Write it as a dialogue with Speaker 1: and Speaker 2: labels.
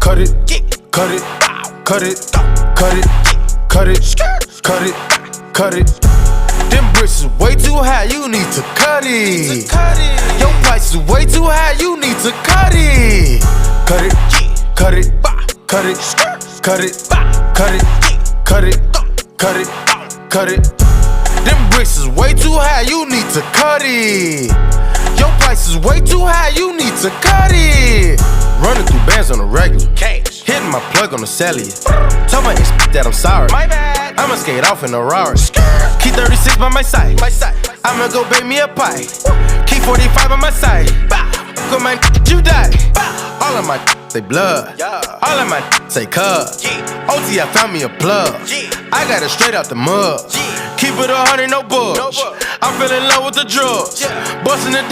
Speaker 1: cut it, cut it, cut it, cut it, cut it, cut it, cut it. Them bricks is way too high, you need to cut it. Your price is way too high, you need to cut it. Cut it, cut it, cut it, cut it, cut it, cut it, cut it, cut it. Them bricks is way too high, you need to cut it. Your price is way too high, you need to cut it. Running through bands on the regular, hitting my plug on the cellular. Tell my ex that I'm sorry, my bad. I'ma skate off in a Rari. Key 36 by my side, I'ma go bake me a pie. Key 45 on my side, go man, you die. All of my say blood, all of my say cub. OT, I found me a plug, I got it straight out the mud. Keep it 100, no bugs. I'm feeling in love with the drugs, bustin' the